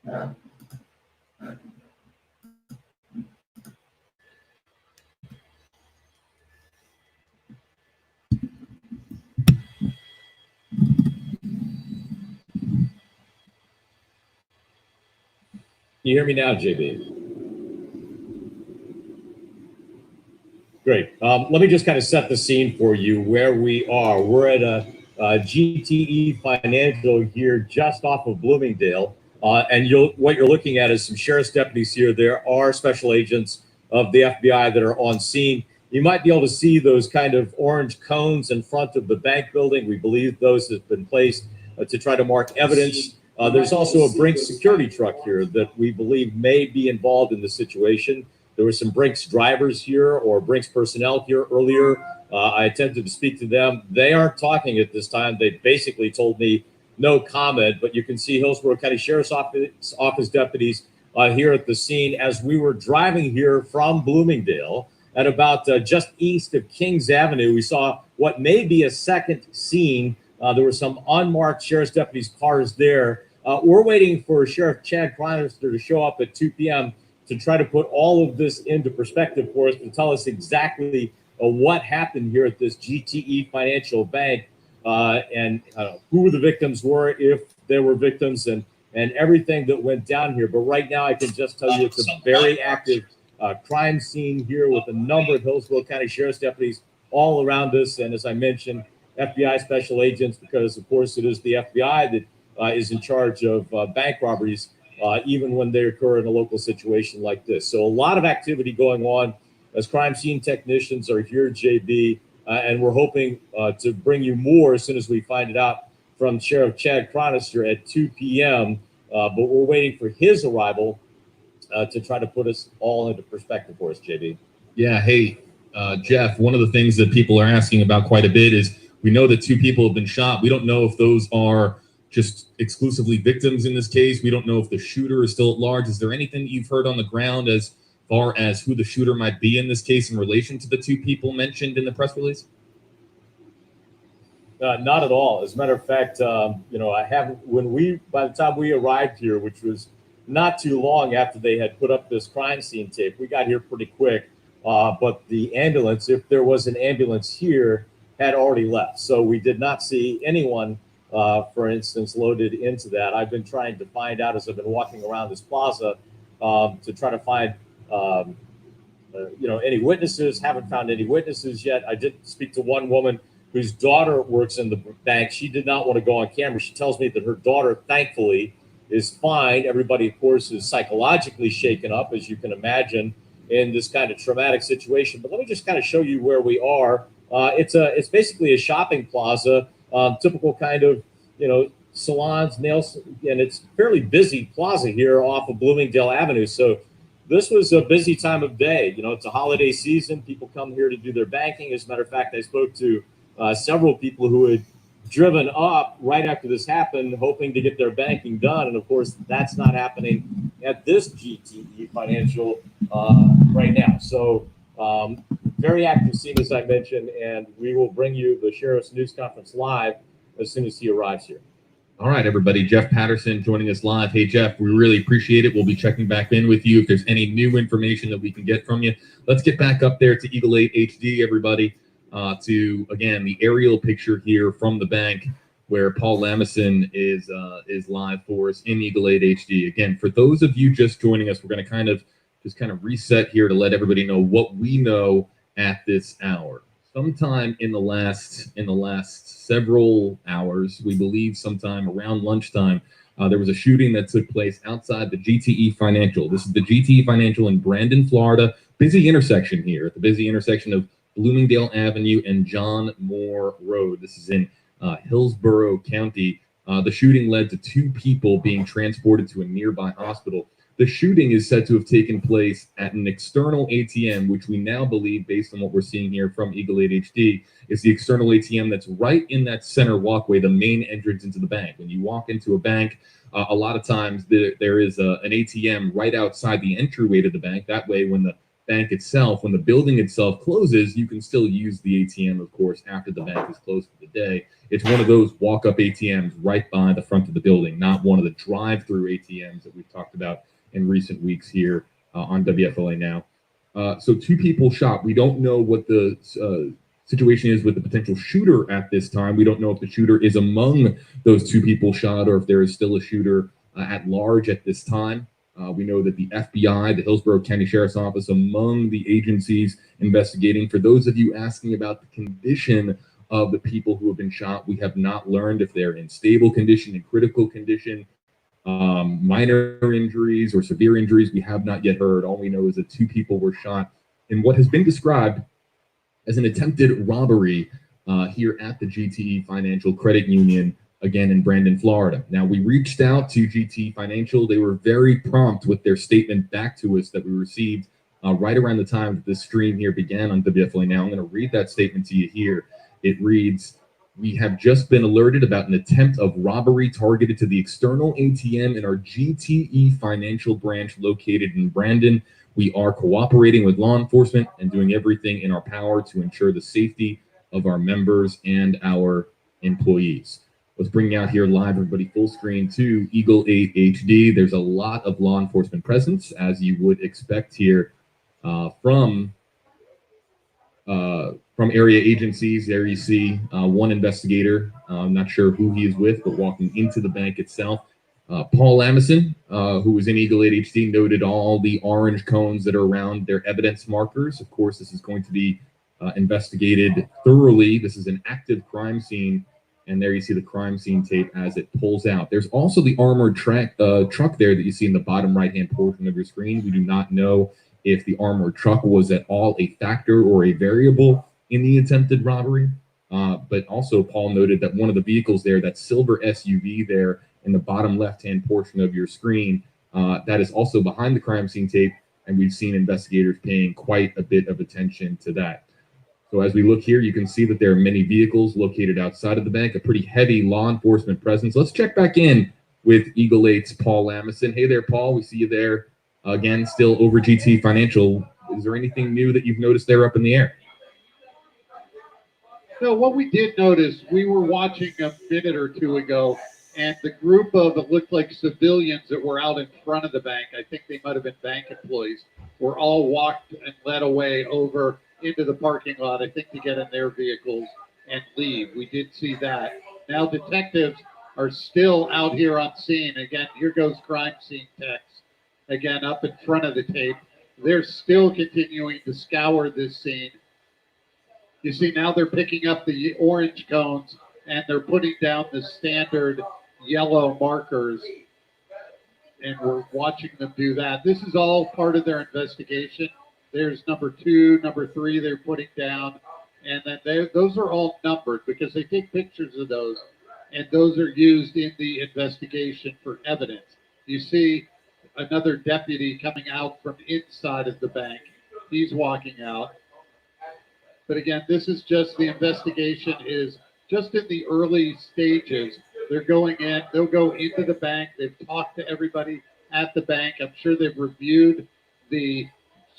You hear me now, JB? Great. Let me just kind of set the scene for you where we are. We're at a GTE Financial here just off of Bloomingdale. And what you're looking at is some sheriff's deputies here. There are special agents of the FBI that are on scene. You might be able to see those kind of orange cones in front of the bank building. We believe those have been placed to try to mark evidence. There's also a Brinks security truck here that we believe may be involved in the situation. There were some Brinks drivers here or Brinks personnel here earlier. I attempted to speak to them. They aren't talking at this time. They basically told me no comment, but you can see Hillsborough County Sheriff's Office deputies here at the scene as we were driving here from Bloomingdale at about just east of Kings Avenue. We saw what may be a second scene. There were some unmarked sheriff's deputies' cars there. We're waiting for Sheriff Chad Chronister to show up at 2 p.m. to try to put all of this into perspective for us, to tell us exactly what happened here at this GTE Financial Bank and who the victims were, if there were victims, and everything that went down here. But right now, I can just tell you it's a very active crime scene here with a number of Hillsborough County Sheriff's deputies all around us. And as I mentioned, FBI special agents, because, of course, it is the FBI that is in charge of bank robberies, even when they occur in a local situation like this. So a lot of activity going on as crime scene technicians are here, JB, and we're hoping to bring you more as soon as we find it out from Sheriff Chad Chronister at 2 p.m. But we're waiting for his arrival to try to put us all into perspective for us, JB. Yeah, hey, Jeff, one of the things that people are asking about quite a bit is we know that 2 people have been shot. We don't know if those are just exclusively victims in this case. We don't know if the shooter is still at large. Is there anything you've heard on the ground as far as who the shooter might be in this case in relation to the 2 people mentioned in the press release? Not at all. As a matter of fact, I haven't, by the time we arrived here, which was not too long after they had put up this crime scene tape, we got here pretty quick. But the ambulance, if there was an ambulance here, had already left. So we did not see anyone, for instance, loaded into that. I've been trying to find out as I've been walking around this plaza to try to find, any witnesses. Haven't found any witnesses yet. I did speak to one woman whose daughter works in the bank. She did not want to go on camera. She tells me that her daughter, thankfully, is fine. Everybody, of course, is psychologically shaken up, as you can imagine, in this kind of traumatic situation. But let me just kind of show you where we are. It's basically a shopping plaza. Typical kind of, salons, nails, and it's fairly busy plaza here off of Bloomingdale Avenue. So this was a busy time of day. It's a holiday season. People come here to do their banking. As a matter of fact, I spoke to several people who had driven up right after this happened, hoping to get their banking done. And of course, that's not happening at this GTE Financial right now. So very active scene, as I mentioned, and we will bring you the Sheriff's News Conference live as soon as he arrives here. All right, everybody. Jeff Patterson joining us live. Hey, Jeff, we really appreciate it. We'll be checking back in with you if there's any new information that we can get from you. Let's get back up there to Eagle 8 HD, everybody, to, again, the aerial picture here from the bank where Paul Lamison is live for us in Eagle 8 HD. Again, for those of you just joining us, we're going to kind of reset here to let everybody know what we know at this hour. Sometime in the last several hours, we believe sometime around lunchtime, there was a shooting that took place outside the GTE Financial. This is the GTE Financial in Brandon, Florida. Busy intersection here, at the busy intersection of Bloomingdale Avenue and John Moore Road. This is in Hillsborough County. The shooting led to 2 people being transported to a nearby hospital. The shooting is said to have taken place at an external ATM, which we now believe, based on what we're seeing here from Eagle 8 HD, is the external ATM that's right in that center walkway, the main entrance into the bank. When you walk into a bank, a lot of times there is an ATM right outside the entryway to the bank. That way, when the bank itself. When the building itself closes, you can still use the ATM, of course, after the bank is closed for the day. It's one of those walk-up ATMs right by the front of the building, not one of the drive-through ATMs that we've talked about in recent weeks here on WFLA Now. So 2 people shot. We don't know what the situation is with the potential shooter at this time. We don't know if the shooter is among those 2 people shot or if there is still a shooter at large at this time. We know that the FBI, the Hillsborough County Sheriff's Office, among the agencies investigating. For those of you asking about the condition of the people who have been shot, we have not learned if they're in stable condition, in critical condition, minor injuries or severe injuries. We have not yet heard. All we know is that 2 people were shot in what has been described as an attempted robbery here at the GTE Financial Credit Union, again in Brandon, Florida. Now, we reached out to GTE Financial. They were very prompt with their statement back to us that we received right around the time that this stream here began on WFLA Now. I'm going to read that statement to you here. It reads, "We have just been alerted about an attempt of robbery targeted to the external ATM in our GTE Financial branch located in Brandon. We are cooperating with law enforcement and doing everything in our power to ensure the safety of our members and our employees." Let's bring you out here live, everybody, full screen to Eagle 8 HD. There's a lot of law enforcement presence, as you would expect here from area agencies. There you see one investigator. I'm not sure who he is with, but walking into the bank itself. Paul Lamison, who was in Eagle 8 HD, noted all the orange cones that are around their evidence markers. Of course, this is going to be investigated thoroughly. This is an active crime scene. And there you see the crime scene tape as it pulls out. There's also the armored truck there that you see in the bottom right-hand portion of your screen. We do not know if the armored truck was at all a factor or a variable in the attempted robbery. But also Paul noted that one of the vehicles there, that silver SUV there in the bottom left-hand portion of your screen, that is also behind the crime scene tape. And we've seen investigators paying quite a bit of attention to that. So as we look here, you can see that there are many vehicles located outside of the bank, a pretty heavy law enforcement presence. Let's check back in with Eagle 8's Paul Lamison. Hey there, Paul. We see you there again, still over GT Financial. Is there anything new that you've noticed there up in the air? No, what we did notice, we were watching a minute or 2 ago, and the group of, it looked like civilians that were out in front of the bank, I think they might have been bank employees, were all walked and led away over into the parking lot, I think, to get in their vehicles and leave. We did see that. Now detectives are still out here on scene. Again, here goes crime scene techs, again, up in front of the tape. They're still continuing to scour this scene. You see now they're picking up the orange cones and they're putting down the standard yellow markers, and we're watching them do that. This is all part of their investigation. There's number 2, number 3 they're putting down, and then those are all numbered because they take pictures of those, and those are used in the investigation for evidence. You see another deputy coming out from inside of the bank. He's walking out. But again, this is just, the investigation is just in the early stages. They're going in, they'll go into the bank. They've talked to everybody at the bank. I'm sure they've reviewed the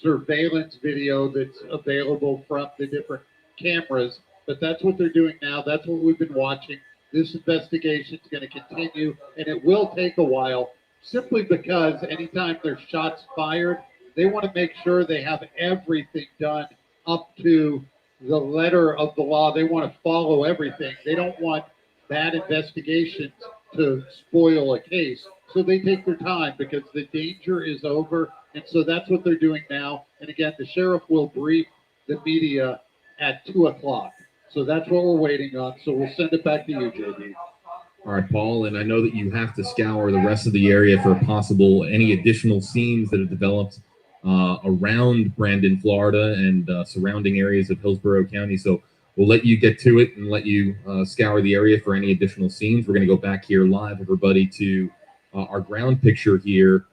surveillance video that's available from the different cameras, but that's what they're doing now. That's what we've been watching. This investigation is going to continue, and it will take a while, simply because anytime there's shots fired, they want to make sure they have everything done up to the letter of the law. They want to follow everything. They don't want bad investigations to spoil a case. So they take their time because the danger is over. And so that's what they're doing now. And again, the sheriff will brief the media at 2 o'clock. So that's what we're waiting on. So we'll send it back to you, JD. All right, Paul, and I know that you have to scour the rest of the area for possible any additional scenes that have developed around Brandon, Florida, and surrounding areas of Hillsborough County. So we'll let you get to it and let you scour the area for any additional scenes. We're going to go back here live, everybody, to our ground picture here.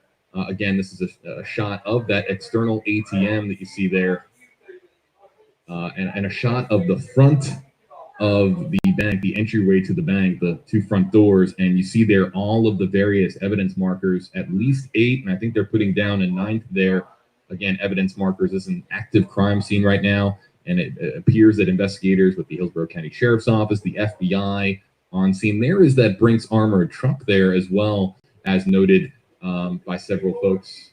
Again, this is a shot of that external ATM that you see there, and a shot of the front of the bank, the entryway to the bank, the 2 front doors, and you see there all of the various evidence markers, at least 8, and I think they're putting down a 9th there again, evidence markers. This is an active crime scene right now, and it appears that investigators with the Hillsborough County Sheriff's Office, the FBI, on scene. There is that Brinks armored truck there as well, as noted by several folks.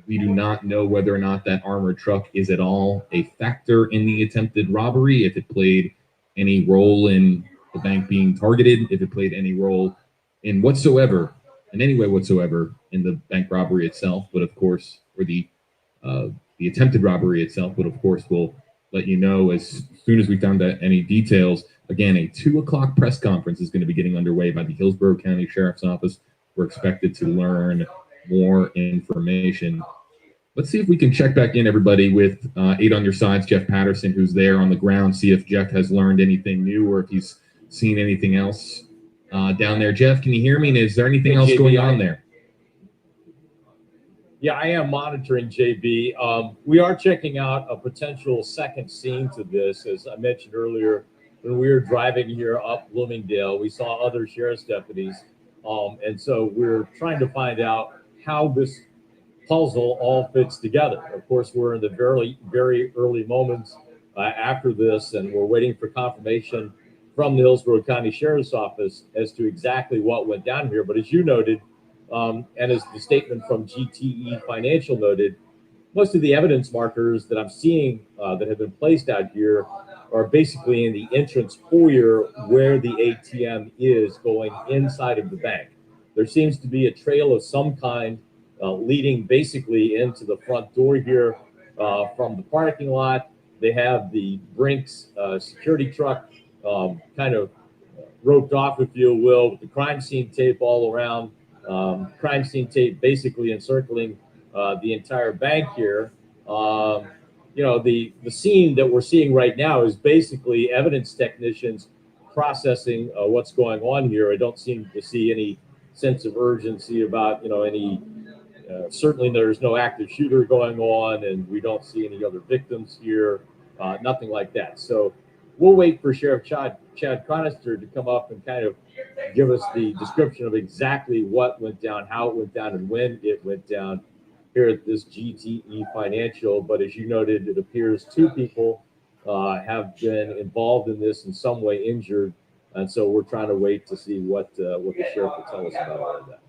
We do not know whether or not that armored truck is at all a factor in the attempted robbery, if it played any role in the bank being targeted, if it played any role in any way whatsoever in the bank robbery itself. But of course, or the attempted robbery itself. But of course, we'll let you know as soon as we found out any details. Again, a 2 o'clock press conference is going to be getting underway by the Hillsborough County Sheriff's Office. We're expected to learn more information. Let's see if we can check back in, everybody, with 8 on your sides, Jeff Patterson, who's there on the ground, see if Jeff has learned anything new or if he's seen anything else down there. Jeff, can you hear me? And is there anything else going on there? Yeah, I am monitoring, JB. We are checking out a potential second scene to this. As I mentioned earlier, when we were driving here up Bloomingdale, we saw other sheriff's deputies. And so we're trying to find out how this puzzle all fits together. Of course, we're in the very, very early moments after this, and we're waiting for confirmation from the Hillsborough County Sheriff's Office as to exactly what went down here. But as you noted, and as the statement from GTE Financial noted, most of the evidence markers that I'm seeing that have been placed out here are basically in the entrance foyer where the ATM is going inside of the bank. There seems to be a trail of some kind leading basically into the front door here from the parking lot. They have the Brinks security truck kind of roped off, if you will, with the crime scene tape all around. Crime scene tape basically encircling the entire bank here. The scene that we're seeing right now is basically evidence technicians processing what's going on here. I don't seem to see any sense of urgency about, certainly there's no active shooter going on, and we don't see any other victims here, nothing like that. So we'll wait for Sheriff Chad Conister to come up and kind of give us the description of exactly what went down, how it went down, and when it went down here at this GTE Financial. But as you noted, it appears 2 people have been involved in this in some way, injured, and so we're trying to wait to see what the sheriff will tell us about all of that.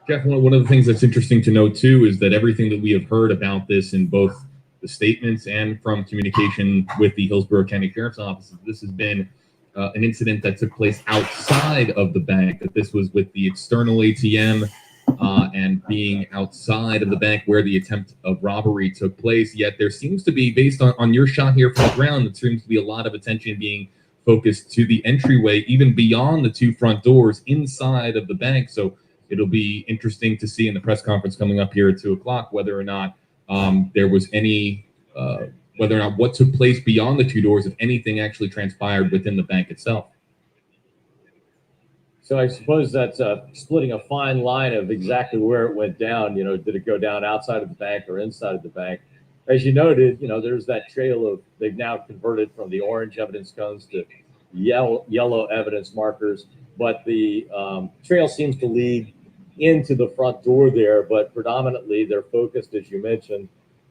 Jeff, one of the things that's interesting to note too is that everything that we have heard about this in both the statements and from communication with the Hillsborough County Sheriff's Office, this has been an incident that took place outside of the bank, that this was with the external ATM and being outside of the bank where the attempt of robbery took place. Yet there seems to be, based on your shot here from the ground, there seems to be a lot of attention being focused to the entryway, even beyond the 2 front doors inside of the bank. So it'll be interesting to see in the press conference coming up here at 2 o'clock whether or not there was any, whether or not what took place beyond the 2 doors, if anything actually transpired within the bank itself. So I suppose that's splitting a fine line of exactly where it went down. Did it go down outside of the bank or inside of the bank? As you noted, there's that trail of, they've now converted from the orange evidence cones to yellow evidence markers, but the trail seems to lead into the front door there, but predominantly they're focused, as you mentioned,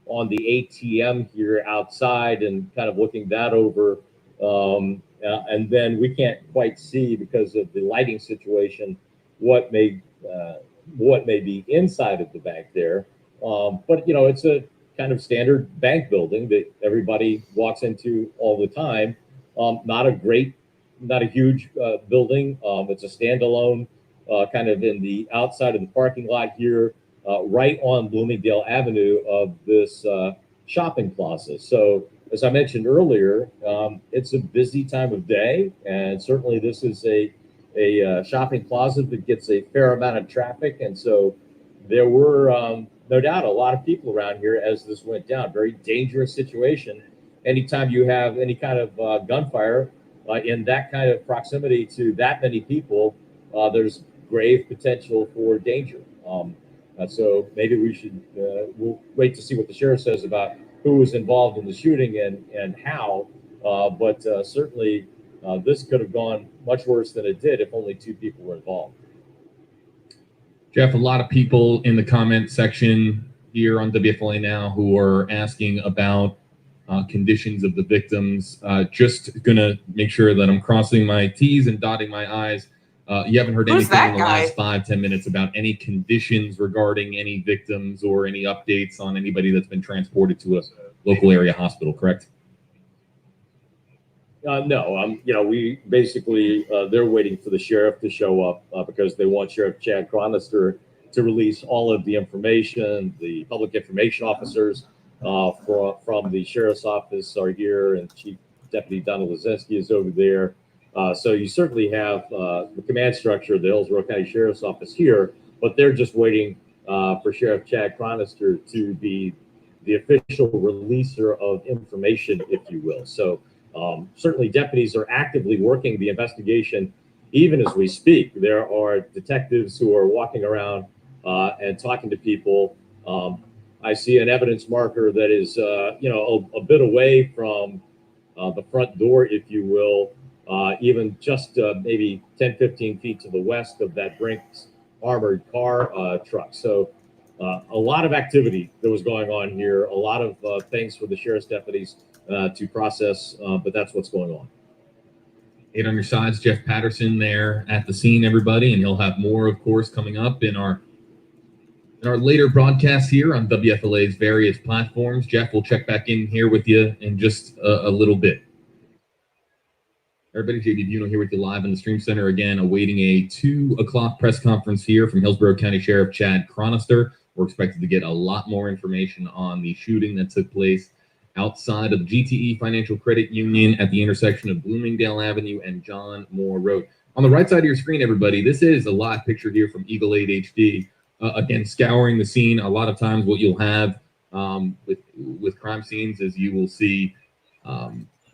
on the ATM here outside and kind of looking that over. And then we can't quite see, because of the lighting situation, what may be inside of the bank there. But it's a kind of standard bank building that everybody walks into all the time. Not a huge building. It's a standalone kind of in the outside of the parking lot here, right on Bloomingdale Avenue of this shopping plaza. So as I mentioned earlier, it's a busy time of day, and certainly this is a shopping plaza that gets a fair amount of traffic. And so there were no doubt a lot of people around here as this went down. Very dangerous situation. Anytime you have any kind of gunfire in that kind of proximity to that many people, there's grave potential for danger. So maybe we should we'll wait to see what the sheriff says about who was involved in the shooting and how. But certainly this could have gone much worse than it did if only 2 people were involved. Jeff, a lot of people in the comment section here on WFLA Now who are asking about conditions of the victims. Just gonna make sure that I'm crossing my T's and dotting my I's. You haven't heard Who's anything in the that guy? last 5-10 minutes about any conditions regarding any victims or any updates on anybody that's been transported to a local area hospital, correct? No, we basically, they're waiting for the sheriff to show up because they want Sheriff Chad Chronister to release all of the information. The public information officers from the sheriff's office are here, and Chief Deputy Donald Lazinski is over there. So you certainly have the command structure of the Hillsborough County Sheriff's Office here, but they're just waiting for Sheriff Chad Chronister to be the official releaser of information, if you will. So certainly deputies are actively working the investigation even as we speak. There are detectives who are walking around and talking to people. I see an evidence marker that is, a bit away from the front door, if you will, even just maybe 10, 15 feet to the west of that Brinks armored car truck. So a lot of activity that was going on here, a lot of things for the sheriff's deputies to process, but that's what's going on. 8 on your sides, Jeff Patterson there at the scene, everybody, and he'll have more, of course, coming up in our later broadcasts here on WFLA's various platforms. Jeff, we'll check back in here with you in just a little bit. Everybody, JD Buno here with you live in the Stream Center again, awaiting a 2 o'clock press conference here from Hillsborough County Sheriff Chad Chronister. We're expected to get a lot more information on the shooting that took place outside of the GTE Financial Credit Union at the intersection of Bloomingdale Avenue and John Moore Road. On the right side of your screen, everybody, this is a live picture here from Eagle 8 HD. Again, scouring the scene. A lot of times what you'll have with crime scenes is you will see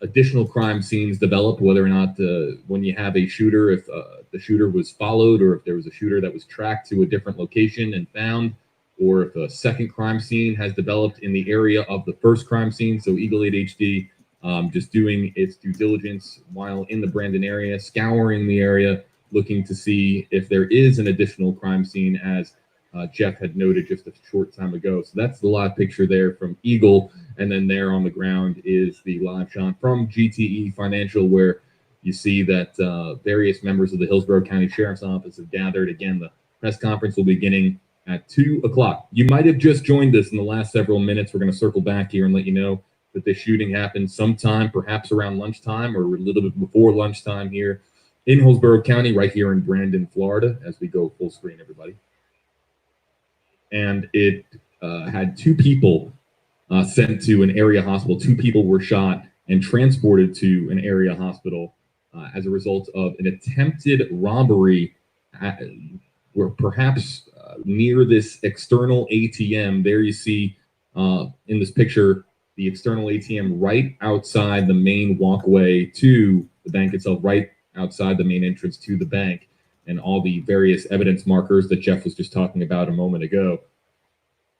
additional crime scenes develop, whether or not when you have a shooter, if the shooter was followed or if there was a shooter that was tracked to a different location and found, or if a second crime scene has developed in the area of the first crime scene. So Eagle 8 HD just doing its due diligence while in the Brandon area, scouring the area, looking to see if there is an additional crime scene, as Jeff had noted just a short time ago. So that's the live picture there from Eagle. And then there on the ground is the live shot from GTE Financial, where you see that various members of the Hillsborough County Sheriff's Office have gathered. Again, the press conference will be beginning at 2 o'clock. You might have just joined us in the last several minutes. We're going to circle back here and let you know that this shooting happened sometime, perhaps around lunchtime or a little bit before lunchtime here in Hillsborough County, right here in Brandon, Florida, as we go full screen, everybody. And it had 2 people sent to an area hospital. 2 people were shot and transported to an area hospital as a result of an attempted robbery where perhaps near this external ATM. There you see in this picture the external ATM right outside the main walkway to the bank itself, right outside the main entrance to the bank, and all the various evidence markers that Jeff was just talking about a moment ago.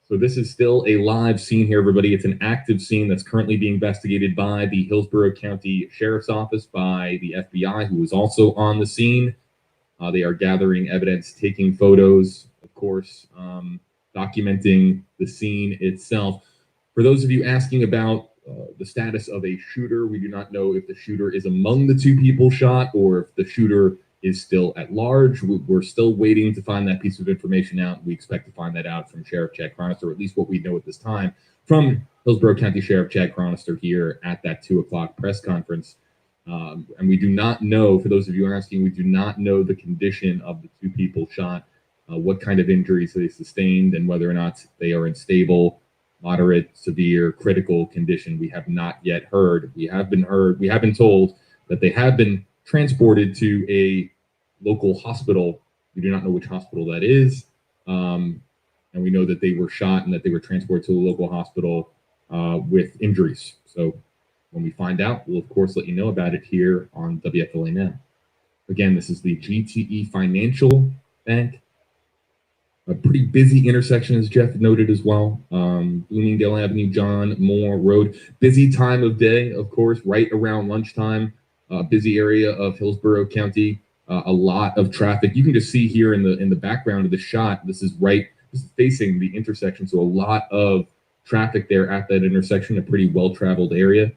So this is still a live scene here, everybody. It's an active scene that's currently being investigated by the Hillsborough County Sheriff's Office, by the FBI, who is also on the scene. They are gathering evidence, taking photos, of course, documenting the scene itself. For those of you asking about the status of a shooter, we do not know if the shooter is among the 2 people shot or if the shooter is still at large. We're still waiting to find that piece of information out. We expect to find that out from Sheriff Chad Chronister, or at least what we know at this time from Hillsborough County Sheriff Chad Chronister here at that 2 o'clock press conference. And we do not know, for those of you asking, we do not know the condition of the 2 people shot, what kind of injuries they sustained, and whether or not they are in stable, moderate, severe, critical condition. We have not yet heard. We have been told that they have been transported to a local hospital. We do not know which hospital that is. And we know that they were shot and that they were transported to a local hospital with injuries. So when we find out, we'll of course let you know about it here on WFLA Now. Again, this is the GTE Financial Bank. A pretty busy intersection, as Jeff noted as well. Bloomingdale Avenue, John Moore Road. Busy time of day, of course, right around lunchtime. Busy area of Hillsborough County. A lot of traffic. You can just see here in the background of the shot, this is right just facing the intersection. So a lot of traffic there at that intersection, a pretty well-traveled area.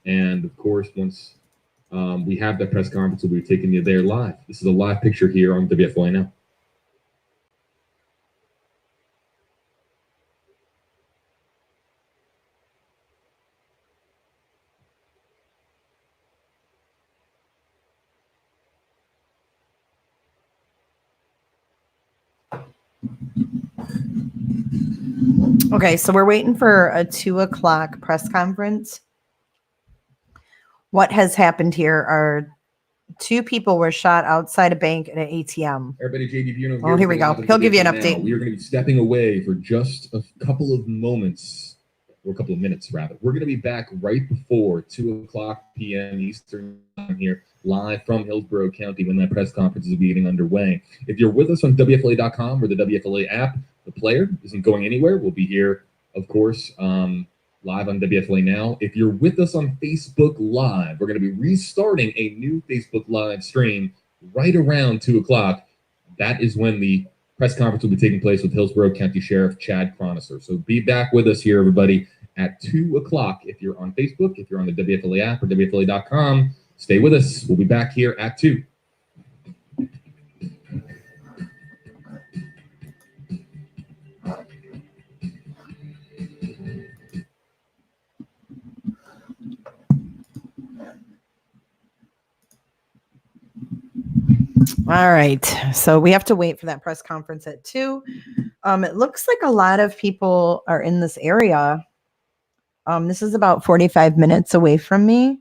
And of course, once we have that press conference, we'll be taking you there live. This is a live picture here on WFLA Now. Okay, so we're waiting for a 2:00 press conference. What has happened here are 2 people were shot outside a bank at an ATM. Everybody, JD Buno. Oh, here we go. He'll give you an update. We are going to be stepping away for just a couple of moments, or a couple of minutes, rather. We're going to be back right before 2:00 p.m. Eastern time here, live from Hillsborough County when that press conference is getting underway. If you're with us on WFLA.com or the WFLA app, the player isn't going anywhere. We'll be here, of course, live on WFLA Now. If you're with us on Facebook Live, we're going to be restarting a new Facebook Live stream right around 2:00. That is when the press conference will be taking place with Hillsborough County Sheriff Chad Cronister. So be back with us here, everybody, at 2:00. If you're on Facebook, if you're on the WFLA app or WFLA.com, stay with us. We'll be back here at 2:00. All right. So we have to wait for that press conference at 2. It looks like a lot of people are in this area. This is about 45 minutes away from me.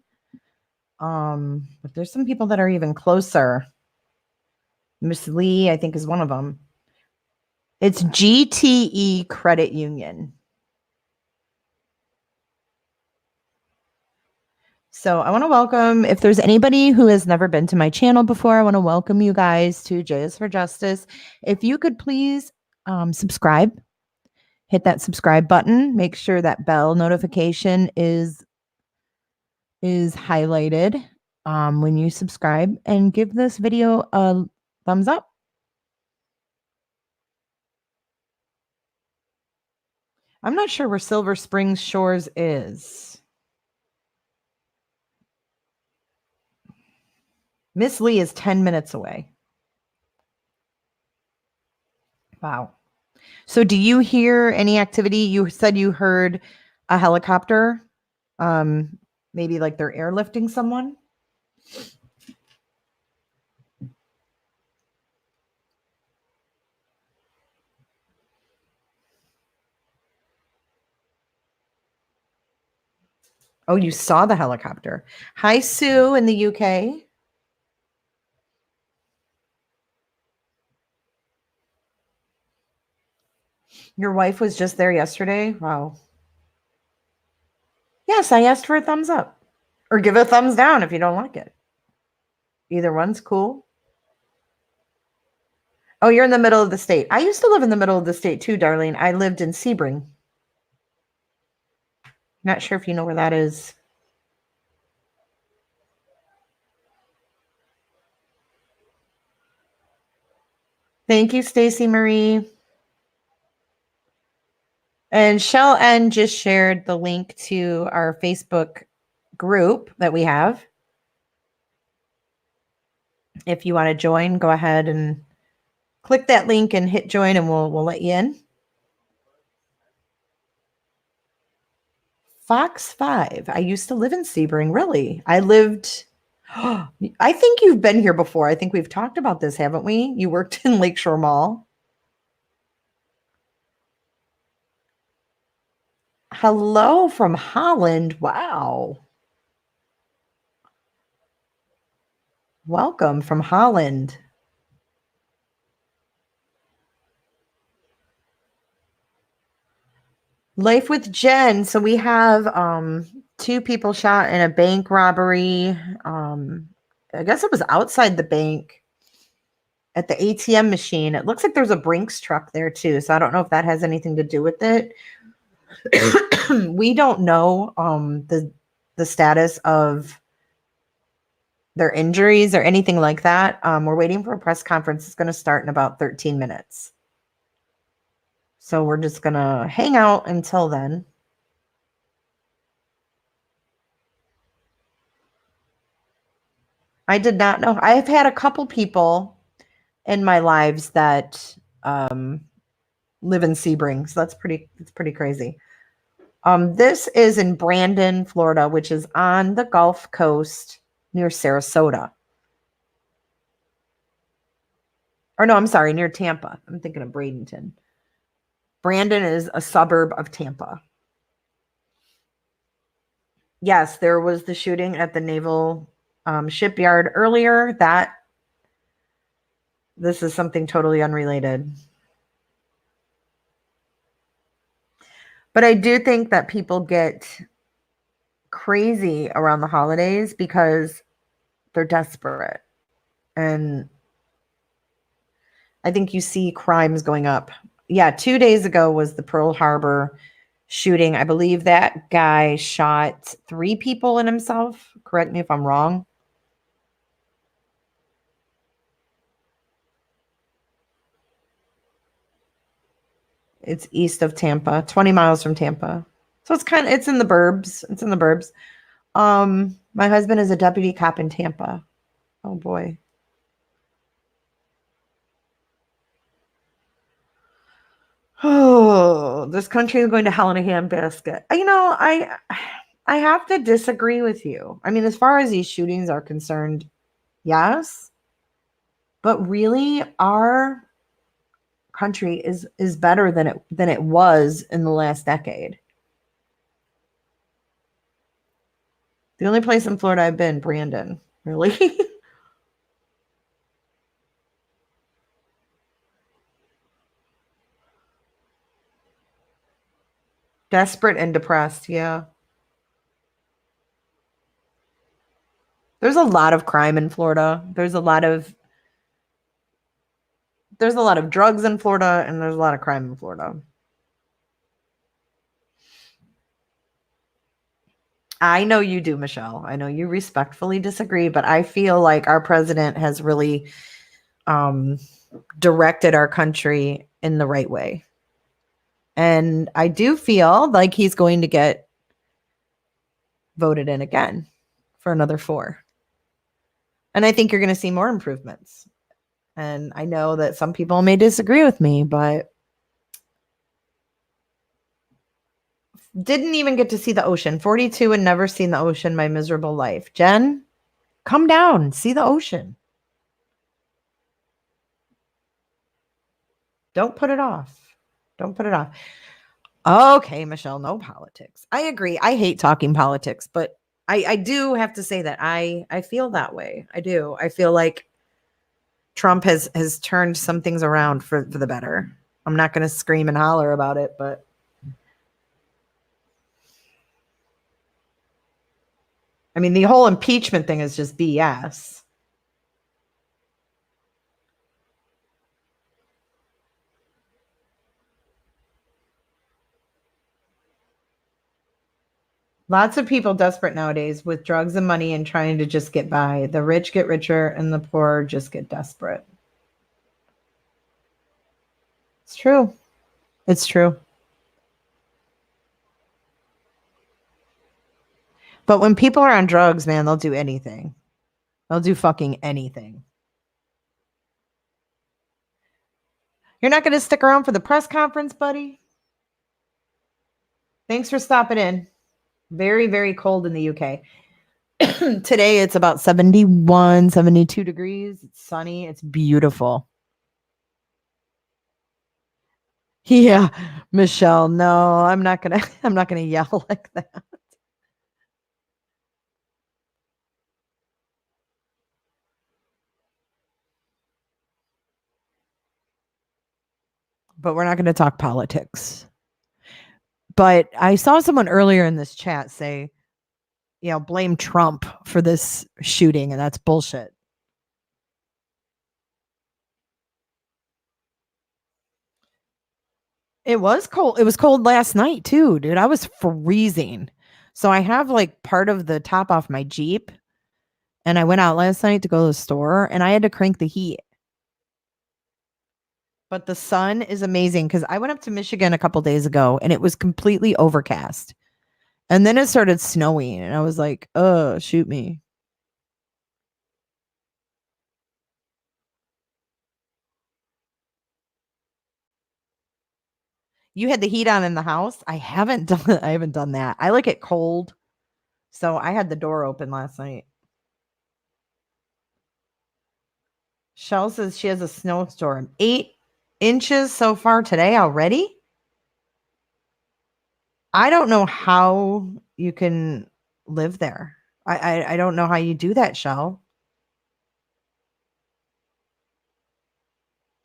But there's some people that are even closer. Miss Lee, I think, is one of them. It's GTE Credit Union. So I want to welcome, if there's anybody who has never been to my channel before, I want to welcome you guys to J is for Justice. If you could please subscribe, hit that subscribe button, make sure that bell notification is highlighted when you subscribe, and give this video a thumbs up. I'm not sure where Silver Springs Shores is. Miss Lee is 10 minutes away. Wow. So do you hear any activity? You said you heard a helicopter. Maybe like they're airlifting someone. Oh, you saw the helicopter. Hi, Sue in the UK. Your wife was just there yesterday? Wow. Yes, I asked for a thumbs up. Or give a thumbs down if you don't like it. Either one's cool. Oh, you're in the middle of the state. I used to live in the middle of the state too, Darlene. I lived in Sebring. Not sure if you know where that is. Thank you, Stacy Marie. And Shell N just shared the link to our Facebook group that we have. If you want to join, go ahead and click that link and hit join, and we'll let you in. Fox 5. I used to live in Sebring. Really? I lived. I think you've been here before. I think we've talked about this, haven't we? You worked in Lakeshore Mall. Hello from Holland. Wow. Welcome from Holland. Life with Jen. So we have 2 people shot in a bank robbery. I guess it was outside the bank at the ATM machine. It looks like there's a Brinks truck there too. So I don't know if that has anything to do with it. We don't know the status of their injuries or anything like that. We're waiting for a press conference. It's going to start in about 13 minutes. So we're just going to hang out until then. I did not know. I've had a couple people in my lives that live in Sebring. So that's pretty crazy. This is in Brandon, Florida, which is on the Gulf Coast near Sarasota. Or no, I'm sorry, near Tampa. I'm thinking of Bradenton. Brandon is a suburb of Tampa. Yes, there was the shooting at the naval shipyard earlier. This is something totally unrelated. But I do think that people get crazy around the holidays because they're desperate. And I think you see crimes going up. Yeah, 2 days ago was the Pearl Harbor shooting. I believe that guy shot 3 people in himself. Correct me if I'm wrong. It's east of Tampa, 20 miles from Tampa. So it's in the burbs. It's in the burbs. My husband is a deputy cop in Tampa. Oh boy. Oh, this country is going to hell in a handbasket. I have to disagree with you. I mean, as far as these shootings are concerned, yes. But really, our country is better than it was in the last decade. The only place in Florida I've been, Brandon, really. Desperate and depressed, yeah. There's a lot of crime in Florida. There's a lot of drugs in Florida, and there's a lot of crime in Florida. I know you do, Michelle. I know you respectfully disagree, but I feel like our president has really directed our country in the right way. And I do feel like he's going to get voted in again for another 4. And I think you're going to see more improvements. And I know that some people may disagree with me, but didn't even get to see the ocean. 42 and never seen the ocean my miserable life. Jen, come down, see the ocean. Don't put it off. Don't put it off. Okay, Michelle, no politics. I agree. I hate talking politics, but I do have to say that I feel that way. I do. I feel like Trump has turned some things around for the better. I'm not going to scream and holler about it, but I mean, the whole impeachment thing is just BS. Lots of people desperate nowadays with drugs and money and trying to just get by. The rich get richer and the poor just get desperate. It's true. It's true. But when people are on drugs, man, they'll do anything. They'll do fucking anything. You're not going to stick around for the press conference, buddy? Thanks for stopping in. Very, very cold in the UK. Today it's about 71, 72 degrees. It's sunny. It's beautiful. Yeah, Michelle, no, I'm not going to yell like that. But we're not going to talk politics. But I saw someone earlier in this chat say, blame Trump for this shooting, and that's bullshit. It was cold. It was cold last night too, dude. I was freezing. So I have like part of the top off my Jeep, and I went out last night to go to the store, and I had to crank the heat. But the sun is amazing because I went up to Michigan a couple days ago and it was completely overcast. And then it started snowing and I was like, oh, shoot me. You had the heat on in the house? I haven't done that. I like it cold. So I had the door open last night. Shell says she has a snowstorm. 8 inches so far today already? I don't know how you can live there. I don't know how you do that, Shell.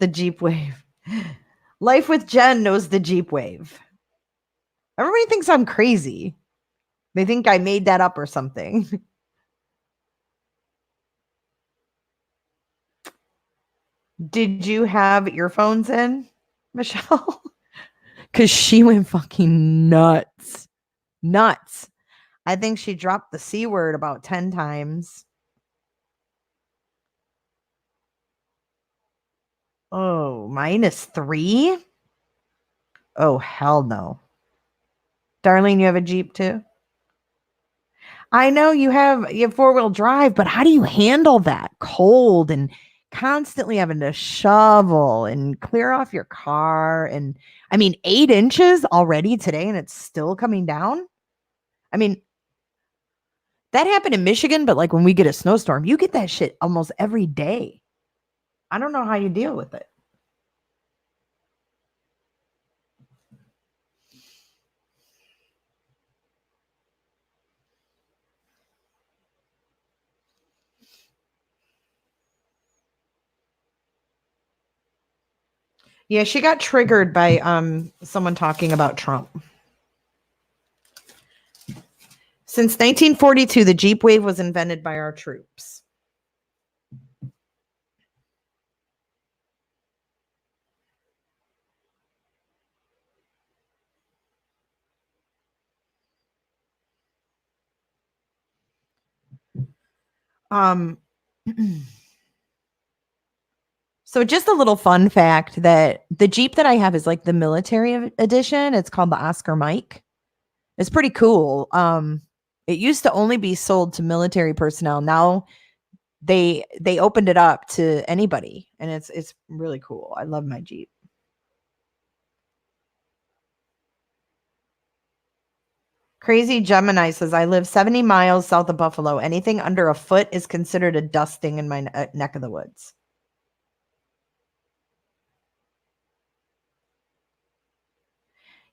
The Jeep Wave. Life with Jen knows the Jeep Wave. Everybody thinks I'm crazy. They think I made that up or something. Did you have earphones in, Michelle? Because she went fucking nuts. Nuts. I think she dropped the C word about 10 times. Oh, -3? Oh, hell no. Darlene, you have a Jeep too? I know you have 4-wheel drive, but how do you handle that cold and constantly having to shovel and clear off your car? And I mean, 8 inches already today and it's still coming down. I mean, that happened in Michigan, but like when we get a snowstorm, you get that shit almost every day. I don't know how you deal with it. Yeah, she got triggered by someone talking about Trump. Since 1942, the Jeep Wave was invented by our troops. So just a little fun fact that the Jeep that I have is like the military edition. It's called the Oscar Mike. It's pretty cool. It used to only be sold to military personnel. Now they opened it up to anybody, and it's really cool. I love my Jeep. Crazy Gemini says, I live 70 miles south of Buffalo. Anything under a foot is considered a dusting in my neck of the woods.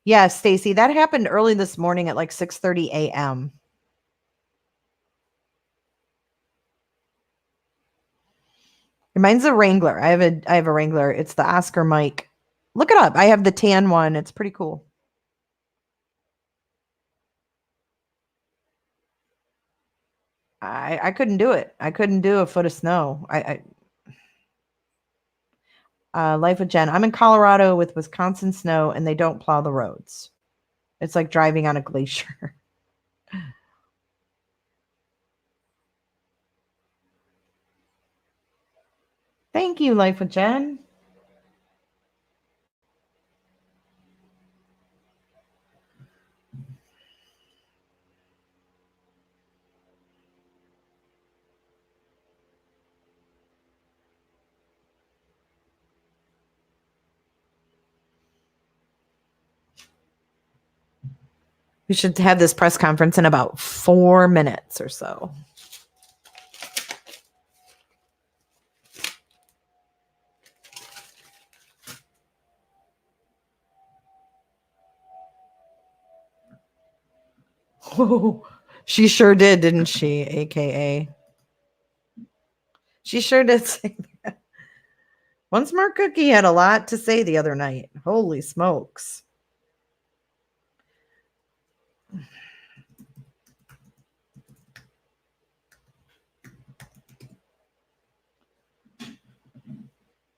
Yeah, Stacy, that happened early this morning at like 6:30 a.m. Mine's a Wrangler. I have a Wrangler. It's the Oscar Mike. Look it up. I have the tan one. It's pretty cool. I couldn't do it. I couldn't do a foot of snow. Life with Jen. I'm in Colorado with Wisconsin snow, and they don't plow the roads. It's like driving on a glacier. Thank you, Life with Jen. We should have this press conference in about 4 minutes or so. Oh, she sure did, didn't she? AKA. She sure did say that. One Smart Cookie had a lot to say the other night. Holy smokes.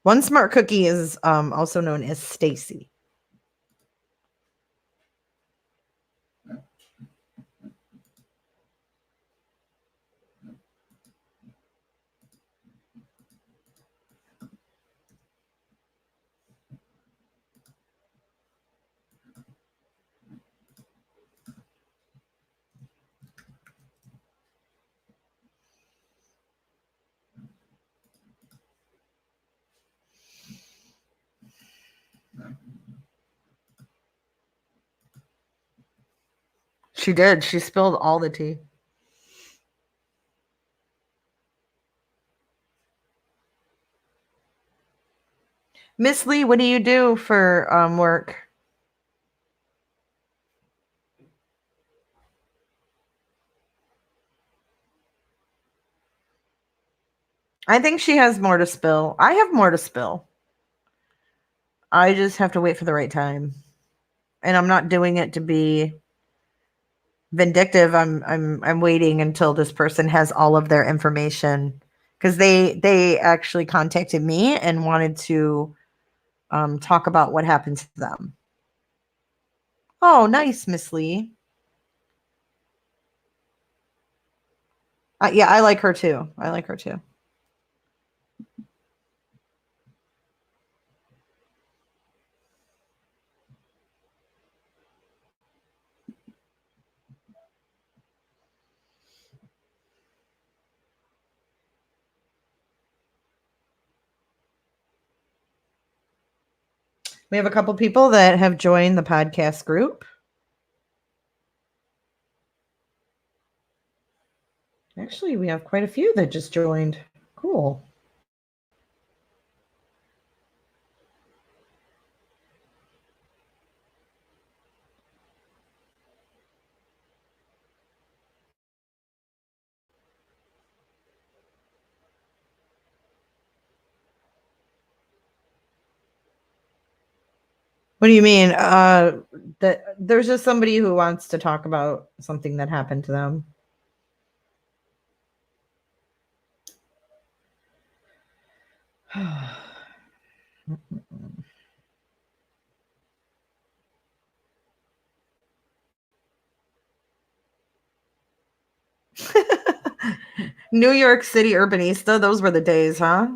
One Smart Cookie is also known as Stacy. She did. She spilled all the tea. Miss Lee, what do you do for work? I think she has more to spill. I have more to spill. I just have to wait for the right time. And I'm not doing it to be vindictive. I'm waiting until this person has all of their information, because they actually contacted me and wanted to talk about what happened to them. Oh, nice, Miss Lee. Yeah, I like her too. I like her too. We have a couple people that have joined the podcast group. Actually, we have quite a few that just joined. Cool. What do you mean? That there's just somebody who wants to talk about something that happened to them. New York City Urbanista, those were the days, huh?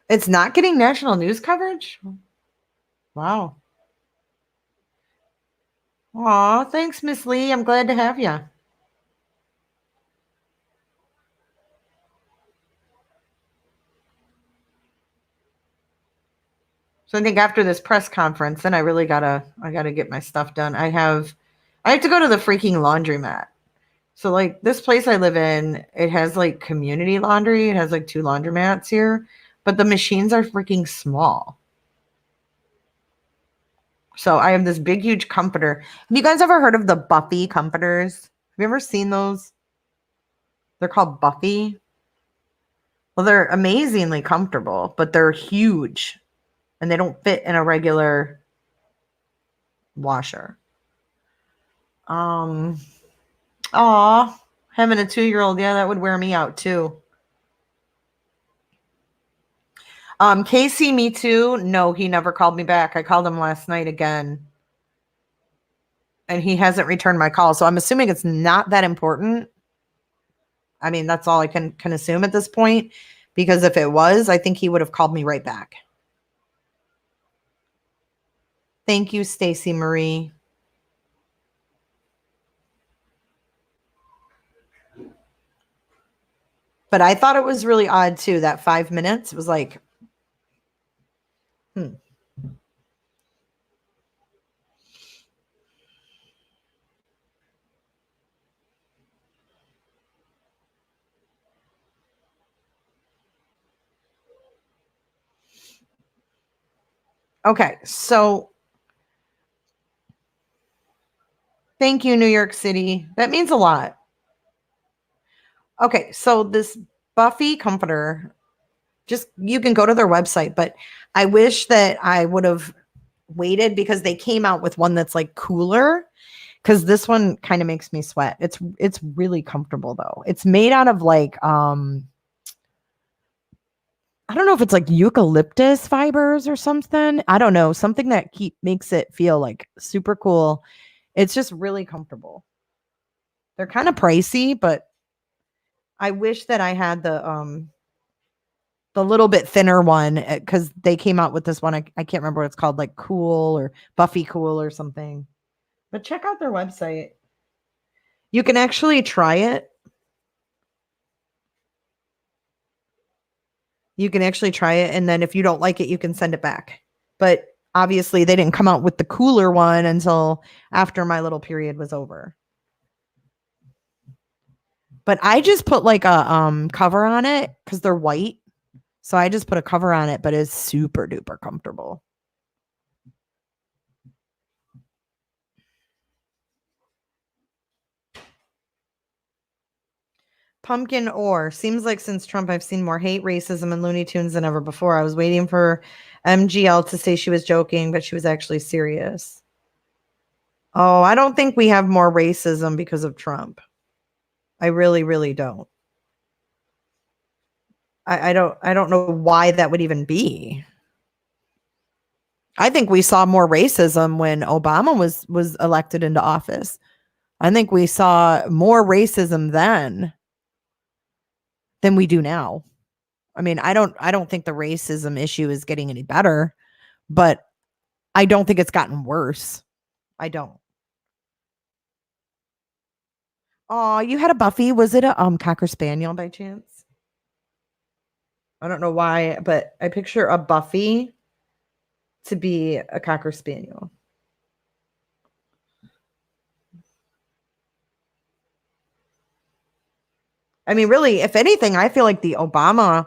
It's not getting national news coverage? Wow. Aw, thanks, Miss Lee. I'm glad to have you. So I think after this press conference, then I gotta get my stuff done. I have to go to the freaking laundromat. So like this place I live in, it has like community laundry. It has like 2 laundromats here, but the machines are freaking small. So I have this big, huge comforter. Have you guys ever heard of the Buffy comforters? Have you ever seen those? They're called Buffy. Well, they're amazingly comfortable, but they're huge and they don't fit in a regular washer. Having a 2-year-old, yeah, that would wear me out too. Casey, me too. No, he never called me back. I called him last night again, and he hasn't returned my call. So I'm assuming it's not that important. I mean, that's all I can assume at this point, because if it was, I think he would have called me right back. Thank you, Stacy Marie. But I thought it was really odd too, that 5 minutes. It was like, Okay, so thank you, New York City. That means a lot. Okay, so this Buffy comforter, just you can go to their website, but I wish that I would have waited, because they came out with one that's like cooler, because this one kind of makes me sweat. It's really comfortable though. It's made out of like I don't know if it's like eucalyptus fibers or something. I don't know, something that makes it feel like super cool. It's just really comfortable. They're kind of pricey, but I wish that I had the little bit thinner one, because they came out with this one. I can't remember what it's called, like Cool or Buffy Cool or something. But check out their website. You can actually try it. You can actually try it, and then if you don't like it, you can send it back. But obviously, they didn't come out with the cooler one until after my little period was over. But I just put like a cover on it because they're white. So I just put a cover on it, but it's super duper comfortable. Pumpkin Ore. Seems like since Trump, I've seen more hate, racism, and Looney Tunes than ever before. I was waiting for MGL to say she was joking, but she was actually serious. Oh, I don't think we have more racism because of Trump. I really, really don't. I don't know why that would even be. I think we saw more racism when Obama was elected into office. I think we saw more racism then than we do now. I mean, I don't think the racism issue is getting any better, but I don't think it's gotten worse. I don't. Oh, you had a Buffy. Was it a Cocker Spaniel by chance? I don't know why, but I picture a Buffy to be a Cocker Spaniel. I mean, really, if anything, I feel like the Obama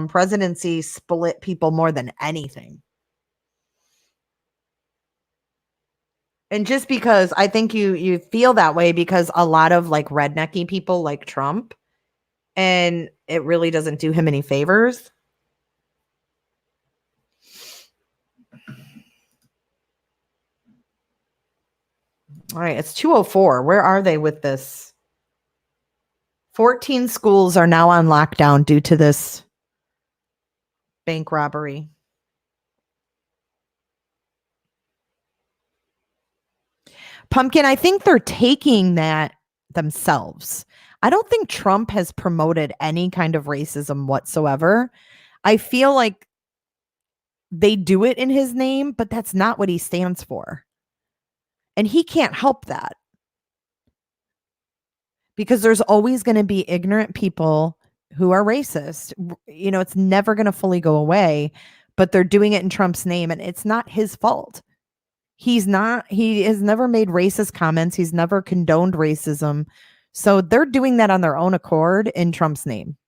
presidency split people more than anything. And just because I think you feel that way because a lot of like rednecky people like Trump, and it really doesn't do him any favors. All right, it's 2:04. Where are they with this? 14 schools are now on lockdown due to this bank robbery. Pumpkin, I think they're taking that themselves. I don't think Trump has promoted any kind of racism whatsoever. I feel like they do it in his name, but that's not what he stands for. And he can't help that. Because there's always going to be ignorant people who are racist. You know, it's never going to fully go away, but they're doing it in Trump's name, and it's not his fault. He has never made racist comments. He's never condoned racism. So they're doing that on their own accord in Trump's name.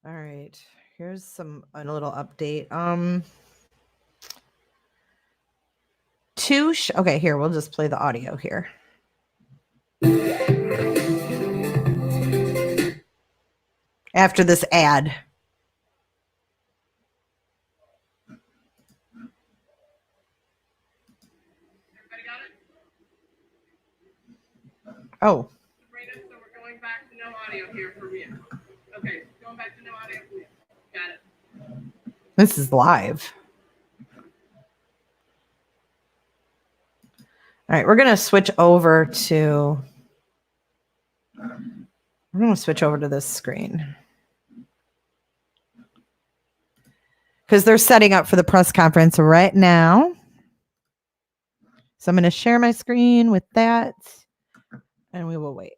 All right. Here's a little update. Okay, here, we'll just play the audio here. After this ad. Everybody got it? Oh. Sabrina, so we're going back to no audio here for you. Okay, going back to no audio for you. Got it. This is live. All right, we're going to switch over to this screen. Because they're setting up for the press conference right now. So I'm going to share my screen with that, and we will wait.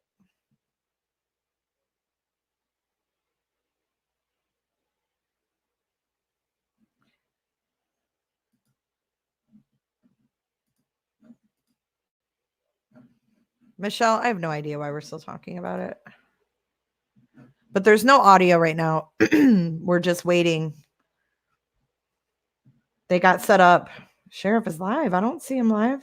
Michelle, I have no idea why we're still talking about it. But there's no audio right now. We're just waiting. They got set up. Sheriff is live. I don't see him live.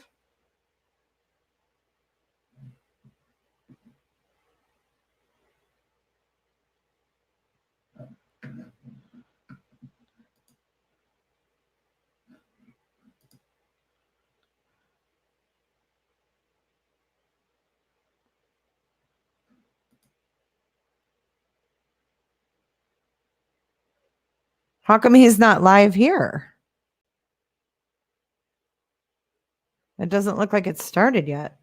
How come he's not live here? It doesn't look like it's started yet.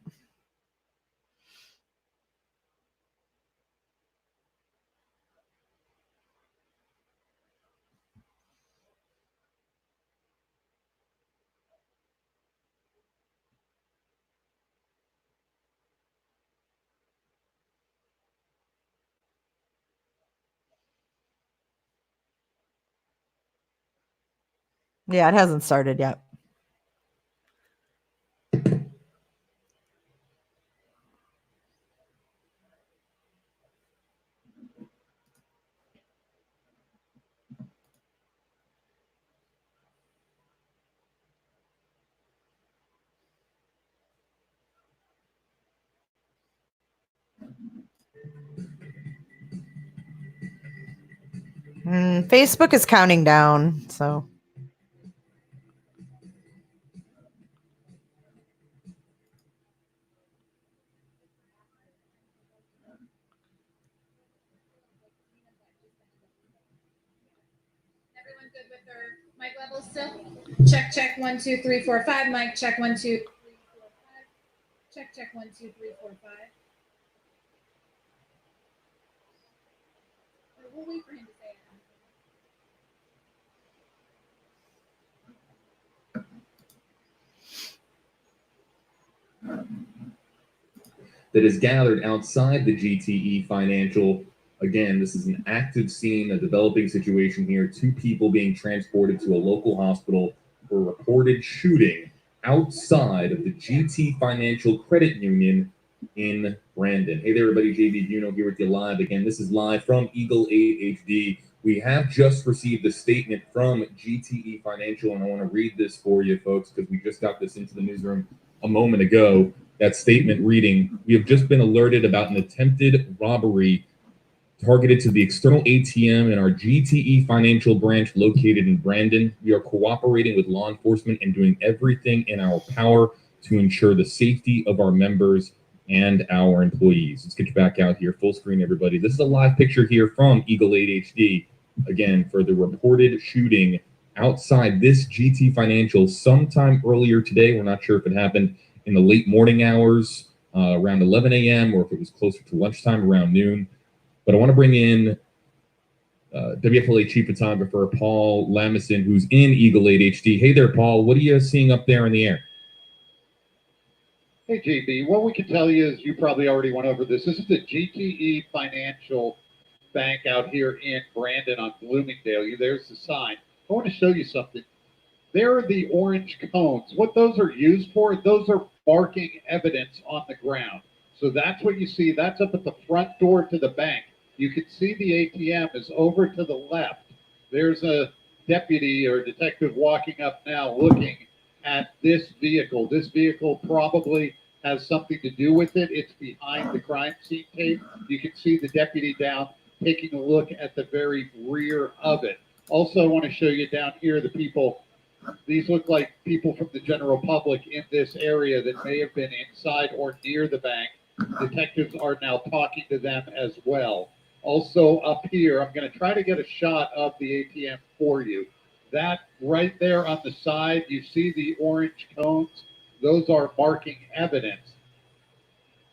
Yeah, it hasn't started yet. Facebook is counting down, so. Everyone good with their mic levels still? Check, check, 1, 2, 3, 4, 5. Mic check, 1, 2, 3, 4, 5. Check, check, 1, 2, 3, 4, 5. We'll wait for him to say it. That is gathered outside the GTE Financial. Again, this is an active scene, a developing situation here. 2 people being transported to a local hospital for a reported shooting outside of the GT Financial Credit Union in Brandon. Hey there, everybody. JB Buno here with you live. Again, this is live from Eagle 8 HD. We have just received a statement from GTE Financial, and I want to read this for you, folks, because we just got this into the newsroom a moment ago. That statement reading, we have just been alerted about an attempted robbery targeted to the external ATM in our GTE Financial branch located in Brandon. We are cooperating with law enforcement and doing everything in our power to ensure the safety of our members and our employees. Let's get you back out here, full screen, everybody. This is a live picture here from Eagle 8 HD, again, for the reported shooting outside this GT Financial sometime earlier today. We're not sure if it happened in the late morning hours, around 11 a.m., or if it was closer to lunchtime, around noon. But I want to bring in WFLA Chief Photographer Paul Lamison, who's in Eagle 8 HD. Hey there, Paul. What are you seeing up there in the air? Hey, JB. What we can tell you is you probably already went over this. This is the GTE Financial Bank out here in Brandon on Bloomingdale. There's the sign. I want to show you something. There are the orange cones. What those are used for, those are marking evidence on the ground. So that's what you see. That's up at the front door to the bank. You can see the ATM is over to the left. There's a deputy or detective walking up now looking at this vehicle. This vehicle probably has something to do with it. It's behind the crime scene tape. You can see the deputy down taking a look at the very rear of it. Also, I want to show you down here the people. These look like people from the general public in this area that may have been inside or near the bank. Detectives are now talking to them as well. Also up here, I'm going to try to get a shot of the ATM for you. That right there on the side, you see the orange cones? Those are marking evidence.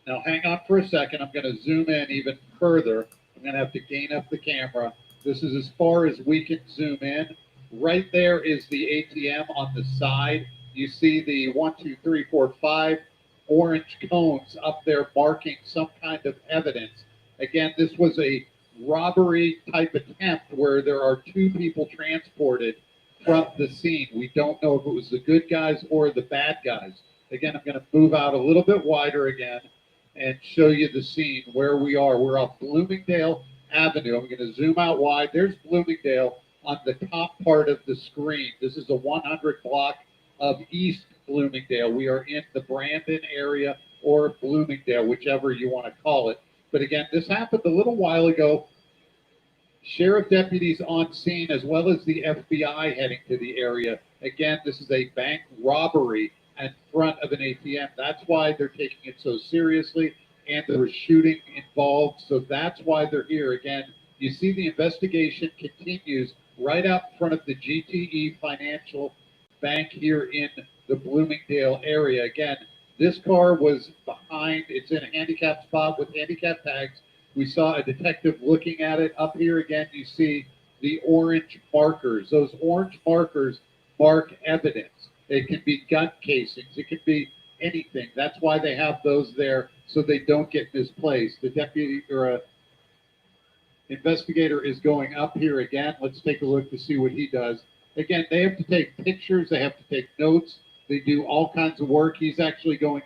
Now hang on for a second. I'm going to zoom in even further. I'm going to have to gain up the camera. This is as far as we can zoom in. Right there is the ATM on the side. You see the 1, 2, 3, 4, 5 orange cones up there marking some kind of evidence. Again, this was a robbery type attempt where there are 2 people transported from the scene. We don't know if it was the good guys or the bad guys. Again, I'm going to move out a little bit wider again and show you the scene where we are. We're off Bloomingdale Avenue. I'm going to zoom out wide. There's Bloomingdale on the top part of the screen. This is a 100 block of East Bloomingdale. We are in the Brandon area or Bloomingdale, whichever you want to call it. But again, this happened a little while ago. Sheriff deputies on scene as well as the FBI heading to the area. Again, this is a bank robbery in front of an ATM. That's why they're taking it so seriously, and there was shooting involved. So that's why they're here. Again, you see the investigation continues right out in front of the GTE Financial Bank here in the Bloomingdale area. Again, this car was behind, it's in a handicap spot with handicap tags. We saw a detective looking at it. Up here again, you see the orange markers. Those orange markers mark evidence. It can be gun casings. It can be anything. That's why they have those there, so they don't get misplaced. The deputy or investigator is going up here again. Let's take a look to see what he does. Again, they have to take pictures. They have to take notes. They do all kinds of work. He's actually going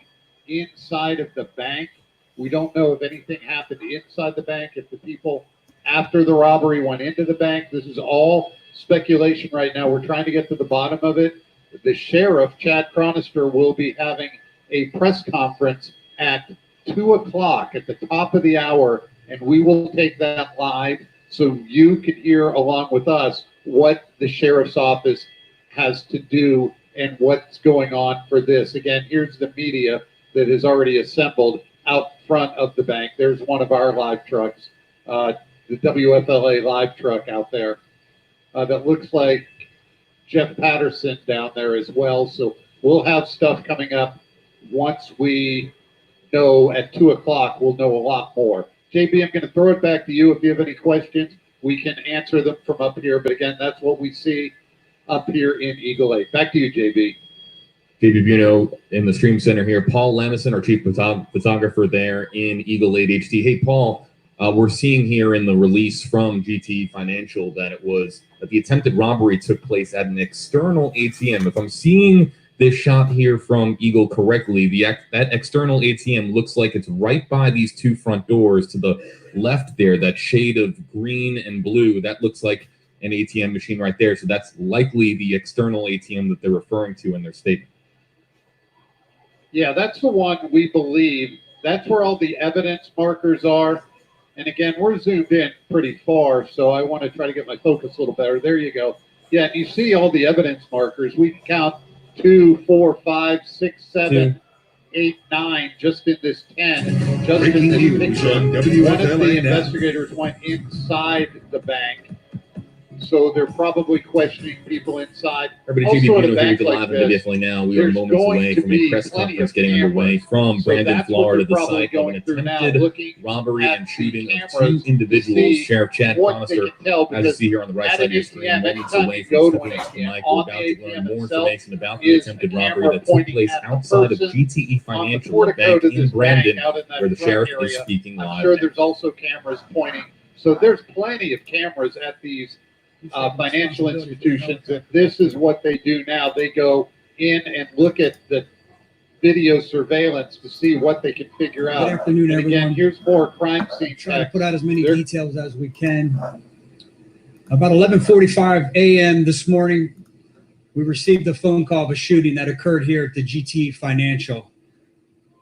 inside of the bank. We don't know if anything happened inside the bank, if the people after the robbery went into the bank. This is all speculation right now. We're trying to get to the bottom of it. The sheriff, Chad Chronister, will be having a press conference at 2 o'clock at the top of the hour, and we will take that live so you can hear along with us what the sheriff's office has to do and what's going on for this. Again, here's the media that has already assembled out front of the bank. There's one of our live trucks, the WFLA live truck out there that looks like Jeff Patterson down there as well. So we'll have stuff coming up once we know at 2 o'clock. We'll know a lot more. JB, I'm going to throw it back to you. If you have any questions, we can answer them from up here. But again, that's what we see up here in Eagle 8. Back to you, JB. JB Buno in the stream center here. Paul Lamison, our chief photographer there in Eagle 8 HD. Hey, Paul, we're seeing here in the release from GTE Financial that the attempted robbery took place at an external ATM. If I'm seeing this shot here from Eagle correctly, that external ATM looks like it's right by these two front doors to the left there, that shade of green and blue. That looks like an ATM machine right there. So that's likely the external ATM that they're referring to in their statement. Yeah, that's the one we believe. That's where all the evidence markers are. And again, we're zoomed in pretty far, so I want to try to get my focus a little better. There you go. Yeah, and you see all the evidence markers. We can count 2, 4, 5, 6, 7, 8, 9, just in this 10. Just in this picture. One of the investigators went inside the bank, so they're probably questioning people inside. Everybody, JB Buno here with live and definitely now. We are moments away from a press conference getting underway from Brandon, Florida, the site of an attempted robbery and shooting of two individuals. Sheriff Chad Chronister, as you see here on the right side of your screen, moments away from stepping up to the mic. We're about to learn more information about the attempted robbery that took place outside of GTE Financial, the bank in Brandon, where the sheriff is speaking live. I'm sure there's also cameras pointing. So there's plenty of cameras at these financial institutions, and this is what they do now. They go in and look at the video surveillance to see what they can figure out. Good afternoon, and everyone. Again, here's more crime scene. Try to put out as many details as we can. About 11:45 a.m. this morning, we received a phone call of a shooting that occurred here at the GTE Financial.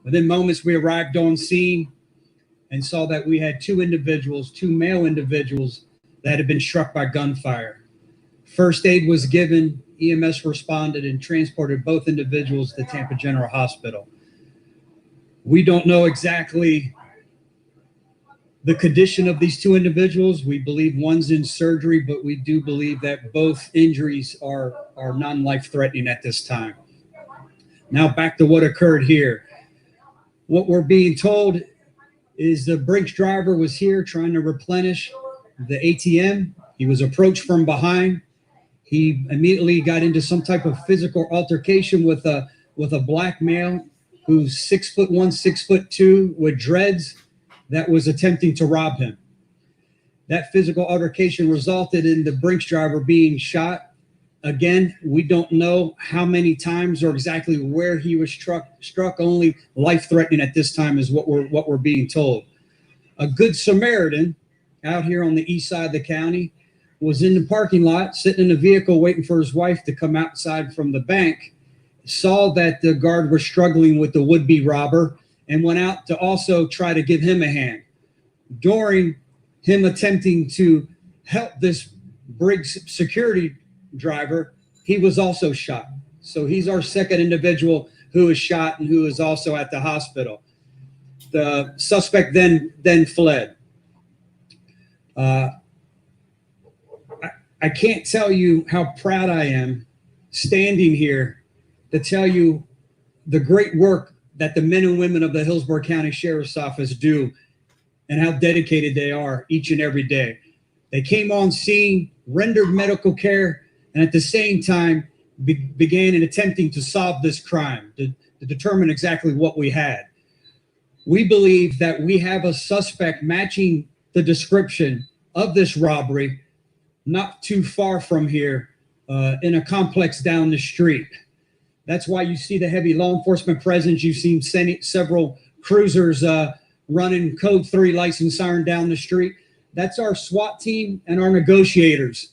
Within moments, we arrived on scene and saw that we had two male individuals that had been struck by gunfire. First aid was given, EMS responded and transported both individuals to Tampa General Hospital. We don't know exactly the condition of these two individuals. We believe one's in surgery, but we do believe that both injuries are non-life-threatening at this time. Now back to what occurred here. What we're being told is the Brinks driver was here trying to replenish the ATM. He was approached from behind. He immediately got into some type of physical altercation with a black male who's 6'1", 6'2", with dreads that was attempting to rob him. That physical altercation resulted in the Brinks driver being shot. Again, we don't know how many times or exactly where he was struck. Only life-threatening at this time is what we're being told. A good Samaritan out here on the east side of the county was in the parking lot, sitting in a vehicle waiting for his wife to come outside from the bank, saw that the guard was struggling with the would-be robber, and went out to also try to give him a hand. During him attempting to help this Briggs security driver, he was also shot. So he's our second individual who was shot and who is also at the hospital. The suspect then fled. I can't tell you how proud I am standing here to tell you the great work that the men and women of the Hillsborough County Sheriff's Office do and how dedicated they are each and every day. They came on scene, rendered medical care, and at the same time began in attempting to solve this crime, to determine exactly what we had. We believe that we have a suspect matching the description of this robbery not too far from here in a complex down the street. That's why you see the heavy law enforcement presence. You've seen several cruisers running code 3 license siren down the street. That's our SWAT team and our negotiators.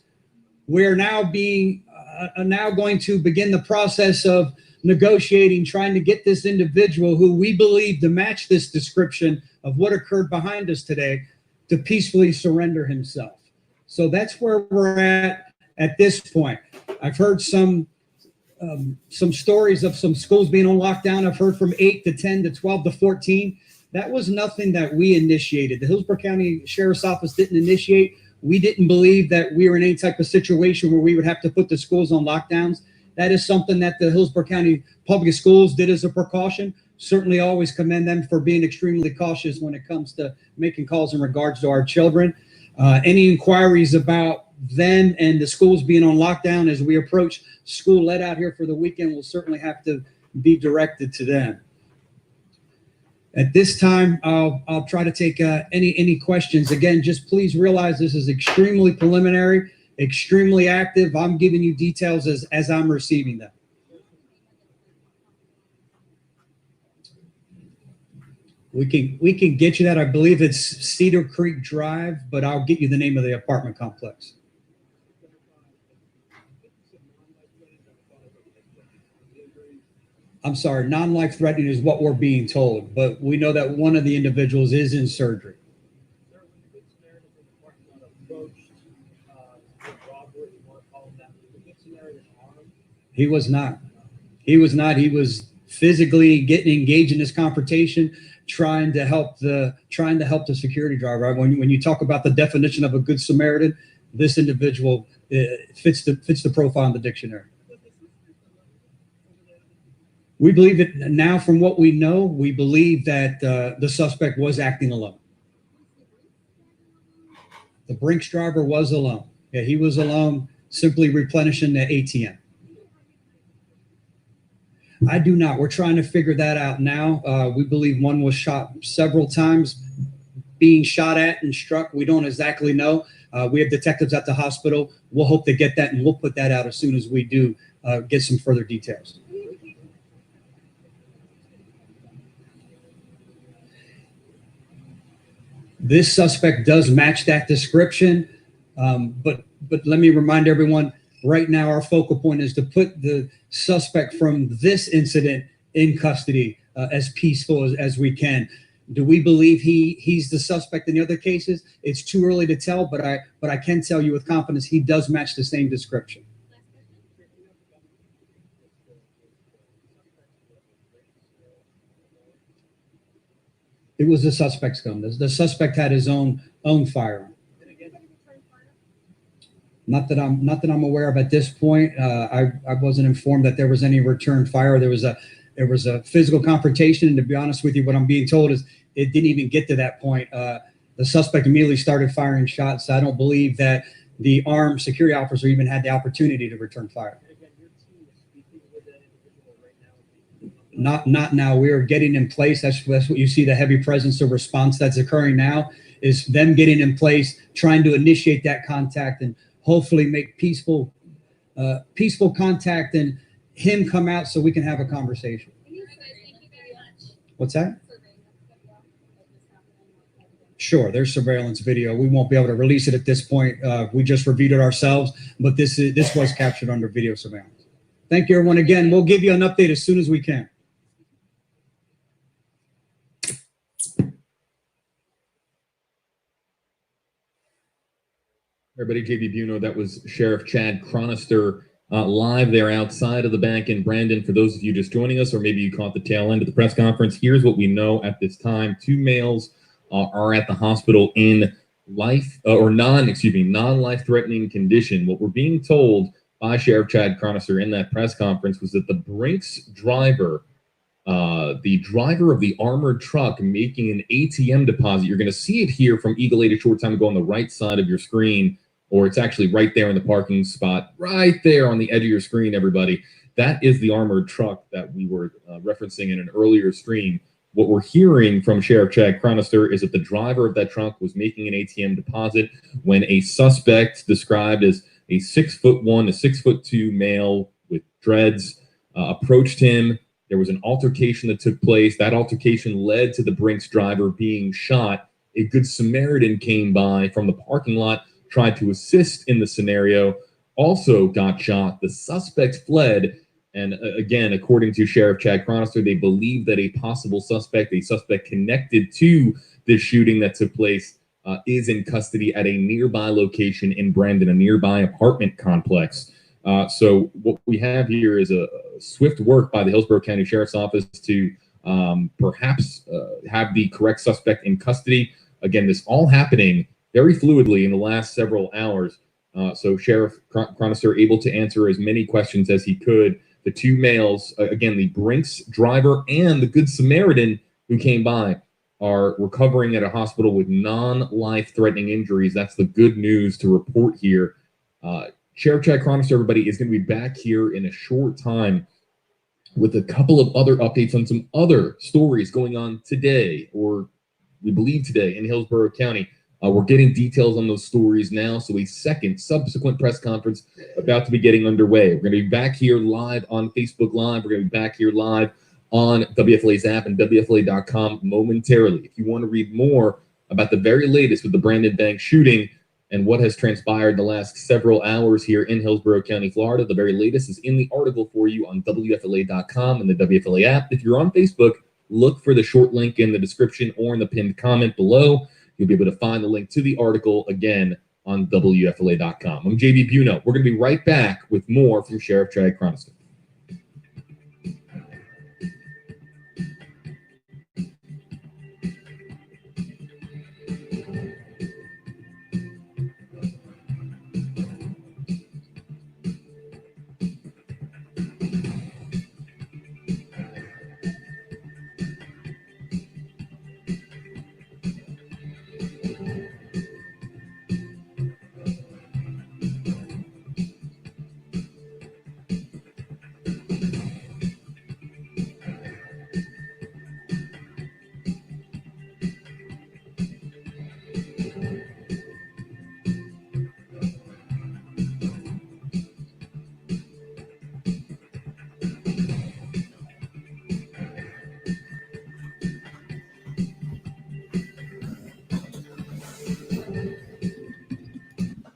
We're now going to begin the process of negotiating, trying to get this individual who we believe to match this description of what occurred behind us today to peacefully surrender himself. So that's where we're at this point. I've heard some stories of some schools being on lockdown. I've heard from 8 to 10 to 12 to 14. That was nothing that we initiated. The Hillsborough County Sheriff's Office didn't initiate. We didn't believe that we were in any type of situation where we would have to put the schools on lockdowns. That is something that the Hillsborough County Public Schools did as a precaution. Certainly always commend them for being extremely cautious when it comes to making calls in regards to our children. Any inquiries about them and the schools being on lockdown as we approach school let out here for the weekend will certainly have to be directed to them. At this time, I'll try to take any questions. Again, just please realize this is extremely preliminary, extremely active. I'm giving you details as I'm receiving them. We can get you that. I believe it's Cedar Creek Drive, but I'll get you the name of the apartment complex. I'm sorry, non-life threatening is what we're being told, but we know that one of the individuals is in surgery. He was not. He was not. He was physically getting engaged in this confrontation, trying to help the security driver. When you talk about the definition of a good Samaritan, this individual fits the profile in the dictionary. We believe that now, from what we know, we believe that the suspect was acting alone. The Brinks driver was alone. Yeah, he was alone, simply replenishing the ATM. I do not. We're trying to figure that out now. We believe one was shot several times, being shot at and struck. We don't exactly know. We have detectives at the hospital. We'll hope to get that, and we'll put that out as soon as we do get some further details. This suspect does match that description, but let me remind everyone, right now our focal point is to put the suspect from this incident in custody as peaceful as we can. Do we believe he's the suspect in the other cases? It's too early to tell, but I can tell you with confidence he does match the same description. It was the suspect's gun. The suspect had his own firearm. Not that I'm aware of at this point. I wasn't informed that there was any return fire. There was a physical confrontation, and to be honest with you, what I'm being told is it didn't even get to that point. The suspect immediately started firing shots. So I don't believe that the armed security officer even had the opportunity to return fire. Not now. We are getting in place. That's what you see, the heavy presence of response that's occurring now is them getting in place, trying to initiate that contact and hopefully make peaceful contact and him come out so we can have a conversation. What's that? Sure, there's surveillance video. We won't be able to release it at this point. We just reviewed it ourselves, but this was captured under video surveillance. Thank you, everyone. Again, we'll give you an update as soon as we can. Everybody, JV Buno, that was Sheriff Chad Chronister live there outside of the bank in Brandon. For those of you just joining us, or maybe you caught the tail end of the press conference, here's what we know at this time. 2 males are at the hospital in non-life-threatening condition. What we're being told by Sheriff Chad Chronister in that press conference was that the Brinks driver, the driver of the armored truck making an ATM deposit, you're going to see it here from Eagle 8 a short time ago on the right side of your screen, or it's actually right there in the parking spot, right there on the edge of your screen, everybody. That is the armored truck that we were referencing in an earlier stream. What we're hearing from Sheriff Chad Chronister is that the driver of that truck was making an ATM deposit when a suspect described as a 6'1" to 6'2" male with dreads approached him. There was an altercation that took place. That altercation led to the Brinks driver being shot. A Good Samaritan came by from the parking lot, tried to assist in the scenario, also got shot. The suspect fled. And again, according to Sheriff Chad Chronister, they believe that a possible suspect, a suspect connected to this shooting that took place, is in custody at a nearby location in Brandon, a nearby apartment complex. So what we have here is a swift work by the Hillsborough County Sheriff's Office to perhaps have the correct suspect in custody. Again, this all happening very fluidly in the last several hours. So Sheriff Chronister able to answer as many questions as he could. The two males, again, the Brinks driver and the Good Samaritan who came by, are recovering at a hospital with non-life-threatening injuries. That's the good news to report here. Sheriff Chad Chronister, everybody, is going to be back here in a short time with a couple of other updates on some other stories going on today, or we believe today, in Hillsborough County. We're getting details on those stories now, so a second subsequent press conference about to be getting underway. We're going to be back here live on Facebook Live. We're going to be back here live on WFLA's app and WFLA.com momentarily. If you want to read more about the very latest with the Brandon Bank shooting and what has transpired the last several hours here in Hillsborough County, Florida, the very latest is in the article for you on WFLA.com and the WFLA app. If you're on Facebook, look for the short link in the description or in the pinned comment below. You'll be able to find the link to the article again on WFLA.com. I'm JB Buno. We're going to be right back with more from Sheriff Chad Chronister.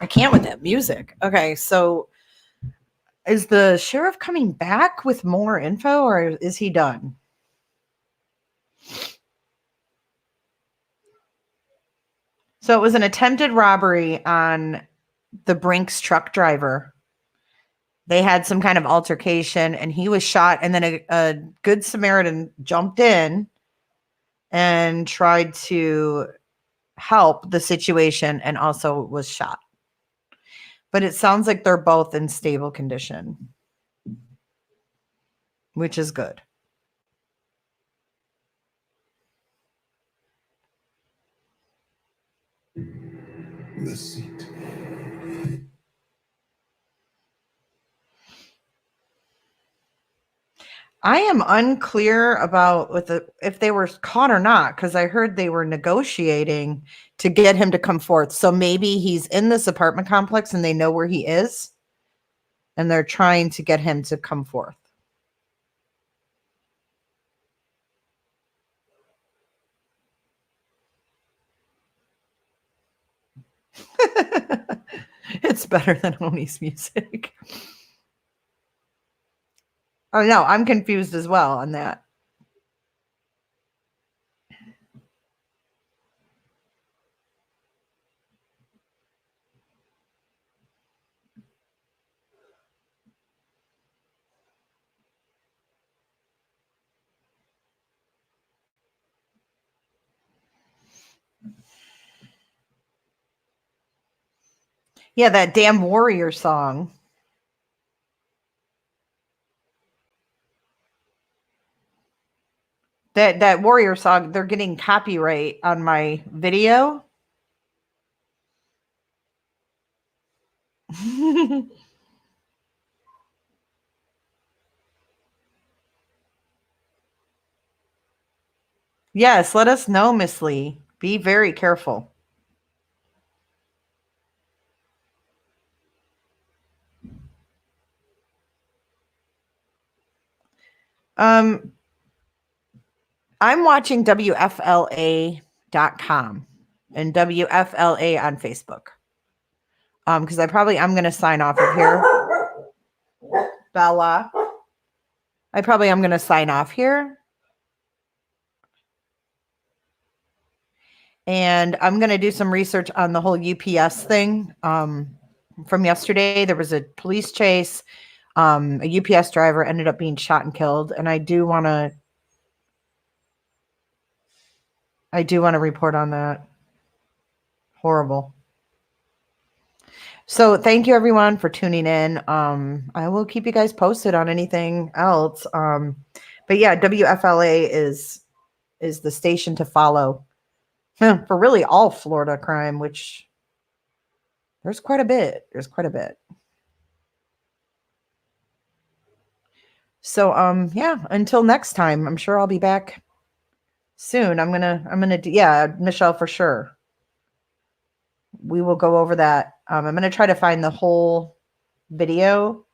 I can't with that music. Okay, so is the sheriff coming back with more info, or is he done? So it was an attempted robbery on the Brinks truck driver. They had some kind of altercation and he was shot, and then a Good Samaritan jumped in and tried to help the situation and also was shot. But it sounds like they're both in stable condition, which is good. The seat. I am unclear about if they were caught or not, because I heard they were negotiating to get him to come forth. So maybe he's in this apartment complex and they know where he is, and they're trying to get him to come forth. It's better than Oni's music. Oh no, I'm confused as well on that. Yeah, that damn Warrior song. That warrior song, they're getting copyright on my video. Yes, let us know, Miss Lee. Be very careful. I'm watching WFLA.com and WFLA on Facebook. Because I'm going to sign off of here. Bella. I'm going to sign off here. And I'm going to do some research on the whole UPS thing. From yesterday, there was a police chase. A UPS driver ended up being shot and killed. And I do want to report on that. Horrible. So thank you everyone for tuning in. I will keep you guys posted on anything else. But yeah, WFLA is the station to follow for really all Florida crime, which there's quite a bit. So yeah, until next time, I'm sure I'll be back soon. I'm gonna do, yeah, Michelle, for sure. We will go over that. I'm gonna try to find the whole video.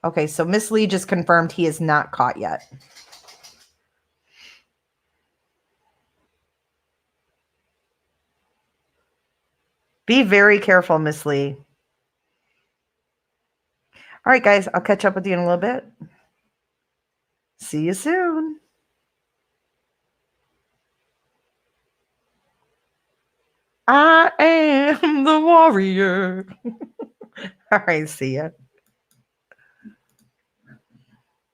Okay, so Miss Lee just confirmed he is not caught yet. Be very careful, Miss Lee. All right, guys, I'll catch up with you in a little bit. See you soon. I am the warrior. All right, see ya.